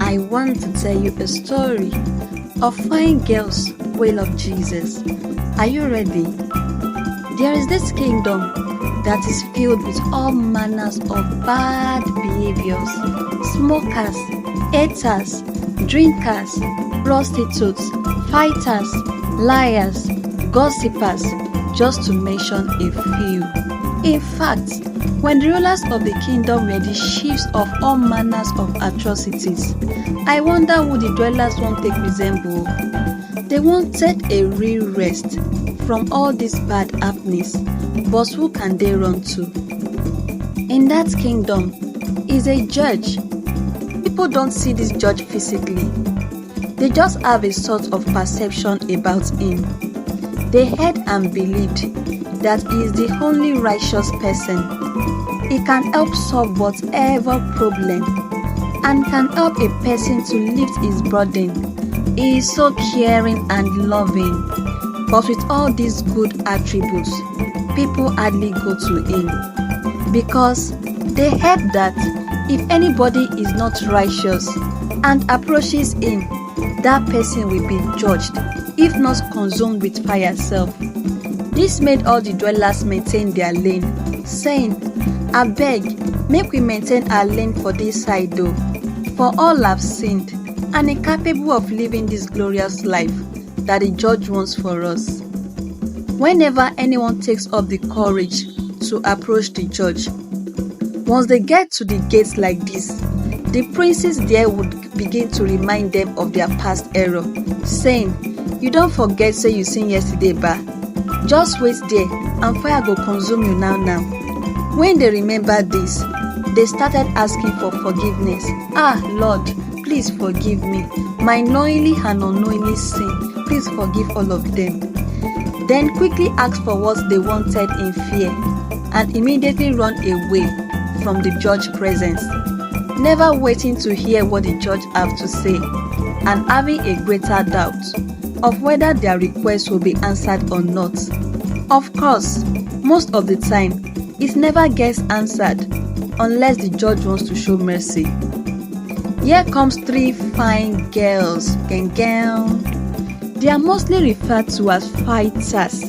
I want to tell you a story of fine girls who love Jesus. Are you ready? There is this kingdom that is filled with all manners of bad behaviors: smokers, haters, drinkers, prostitutes, fighters, liars, gossipers, just to mention a few. In fact, when the rulers of the kingdom were the chiefs of all manners of atrocities, I wonder who the dwellers won't take resemble. They wanted a real rest from all these bad happenings, but who can they run to? In that kingdom is a judge. People don't see this judge physically. They just have a sort of perception about him. They heard and believed that he is the only righteous person. He can help solve whatever problem and can help a person to lift his burden. He is so caring and loving. But with all these good attributes, people hardly go to him because they heard that if anybody is not righteous and approaches him, that person will be judged, if not consumed with fire itself. This made all the dwellers maintain their lane, saying, "Abeg, make we maintain our lane for this side though, for all have sinned and incapable of living this glorious life that the judge wants for us." Whenever anyone takes up the courage to approach the judge, once they get to the gates like this, the princes there would begin to remind them of their past error, saying, "You don't forget say you sinned yesterday, ba. Just wait there and fire go consume you now." When they remembered this, they started asking for forgiveness. "Ah, Lord, please forgive me. My knowingly and unknowingly sin, please forgive all of them." Then quickly asked for what they wanted in fear and immediately run away from the judge's presence, never waiting to hear what the judge have to say and having a greater doubt of whether their request will be answered or not. Of course, most of the time, it never gets answered unless the judge wants to show mercy. Here comes three fine girls. They are mostly referred to as fighters.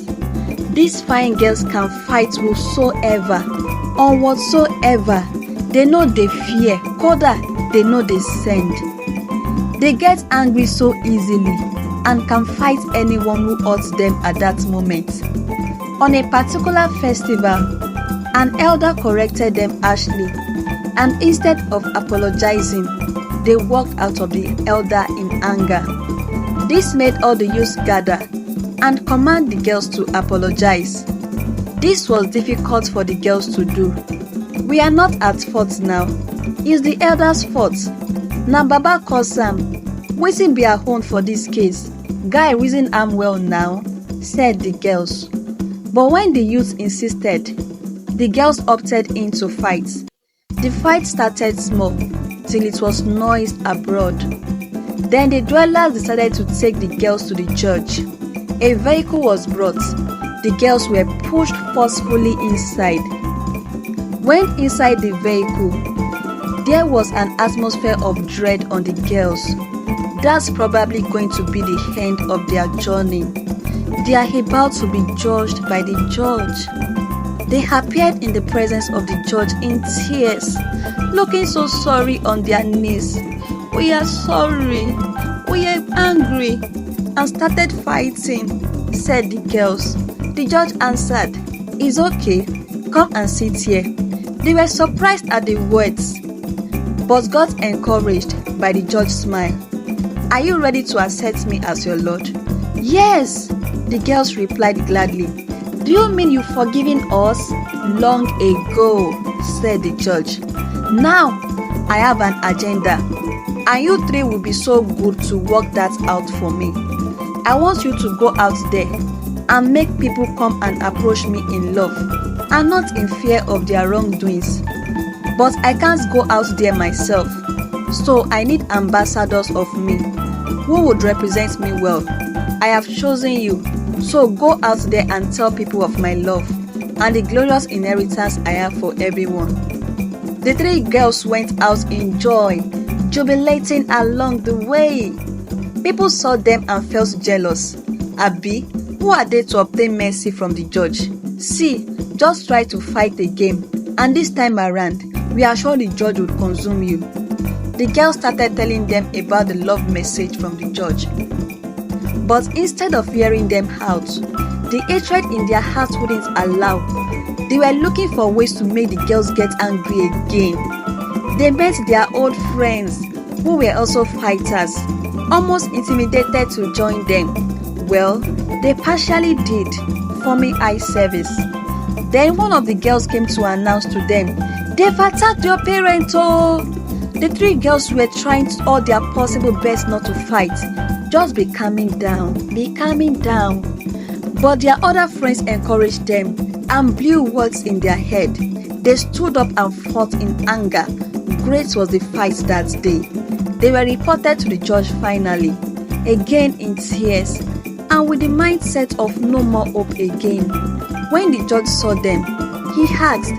These fine girls can fight whosoever or whatsoever. They know they fear, koda they know they send. They get angry so easily and can fight anyone who hurts them at that moment. On a particular festival, an elder corrected them harshly, and instead of apologizing, they walked out of the elder in anger. This made all the youths gather and command the girls to apologize. This was difficult for the girls to do. "We are not at fault now. It's the elder's fault. Na Baba cause am. Wetin be our own for this case? Guy reason am well now," said the girls. But when the youths insisted, the girls opted in to fight. The fight started small till it was noised abroad. Then the dwellers decided to take the girls to the judge. A vehicle was brought. The girls were pushed forcefully inside. When inside the vehicle, there was an atmosphere of dread on the girls. That's probably going to be the end of their journey. They are about to be judged by the judge. They appeared in the presence of the judge in tears, looking so sorry on their knees. "We are sorry, we are angry," and started fighting, said the girls. The judge answered, "It's okay, come and sit here." They were surprised at the words, but got encouraged by the judge's smile. "Are you ready to accept me as your Lord?" "Yes," the girls replied gladly. "Do you mean you've forgiven us?" "Long ago," said the judge. "Now I have an agenda, and you three will be so good to work that out for me. I want you to go out there and make people come and approach me in love and not in fear of their wrongdoings. But I can't go out there myself, so I need ambassadors of me who would represent me well. I have chosen you, so go out there and tell people of my love and the glorious inheritance I have for everyone." The three girls went out in joy, jubilating along the way. People saw them and felt jealous. Abi, who are they to obtain mercy from the judge? See, just try to fight a game, and this time around, we are sure the judge would consume you. The girl started telling them about the love message from the judge. But instead of hearing them out, the hatred in their hearts wouldn't allow. They were looking for ways to make the girls get angry again. They met their old friends who were also fighters, almost intimidated to join them. Well, they partially did, forming eye service. Then one of the girls came to announce to them, "They've attacked your parents, oh!" The three girls were trying all their possible best not to fight. Just be calming down, be calming down. But their other friends encouraged them and blew words in their head. They stood up and fought in anger. Great was the fight that day. They were reported to the judge finally, again in tears, and with the mindset of no more hope again. When the judge saw them, he asked,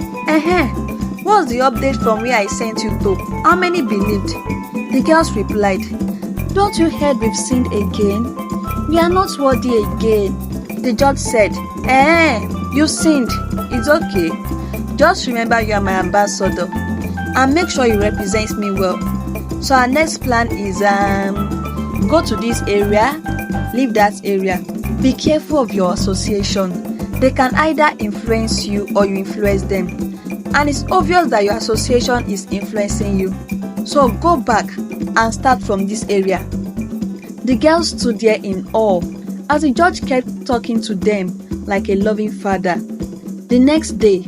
"What's the update from where I sent you to? How many believed?" The girls replied, "Don't you heard we've sinned again? We are not worthy again." The judge said, "You sinned. It's okay. Just remember you are my ambassador and make sure you represent me well. So our next plan is go to this area, leave that area. Be careful of your association. They can either influence you or you influence them. And it's obvious that your association is influencing you. So go back and start from this area." The girls stood there in awe as the judge kept talking to them like a loving father. The next day,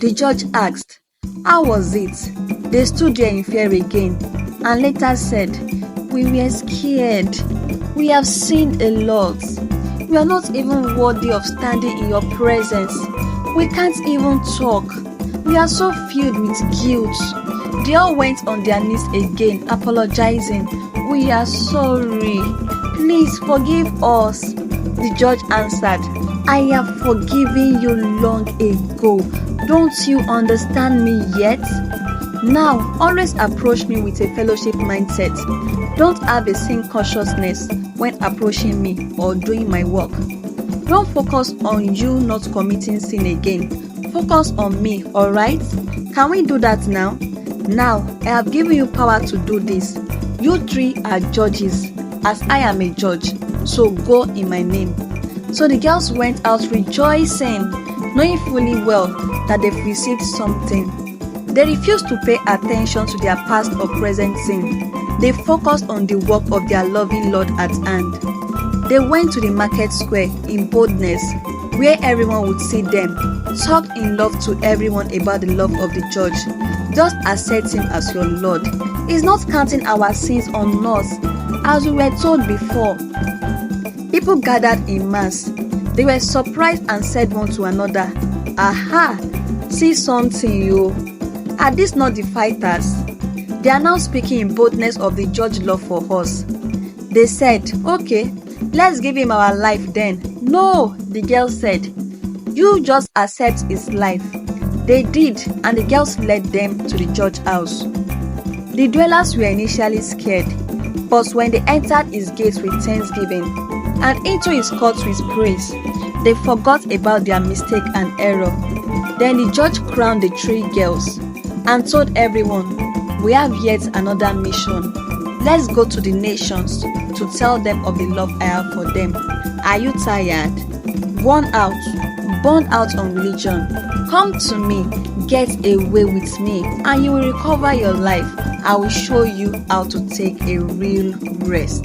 the judge asked, "How was it?" They stood there in fear again and later said, "We were scared. We have sinned a lot. We are not even worthy of standing in your presence. We can't even talk. We are so filled with guilt." They all went on their knees again, apologizing. "We are sorry. Please forgive us." The judge answered, "I have forgiven you long ago. Don't you understand me yet? Now, always approach me with a fellowship mindset. Don't have a sin consciousness when approaching me or doing my work. Don't focus on you not committing sin again. Focus on me, alright? Can we do that now? Now, I have given you power to do this. You three are judges, as I am a judge. So go in my name." So the girls went out rejoicing, knowing fully well that they've received something. They refused to pay attention to their past or present sin. They focused on the work of their loving Lord at hand. They went to the market square in boldness, where everyone would see them, talked in love to everyone about the love of the judge. Just accept him as your Lord. He's not counting our sins on us, as we were told before. People gathered in mass. They were surprised and said one to another, "Aha! See something, you. Are these not the fighters? They are now speaking in boldness of the judge's love for us." They said, "Okay, let's give him our life then." "No," the girl said. "You just accept his life." They did, and the girls led them to the judge's house. The dwellers were initially scared, but when they entered his gates with thanksgiving and into his courts with praise, they forgot about their mistake and error. Then the judge crowned the three girls and told everyone, "We have yet another mission. Let's go to the nations to tell them of the love I have for them. Are you tired? Worn out? Burned out on religion? Come to me, get away with me, and you will recover your life. I will show you how to take a real rest."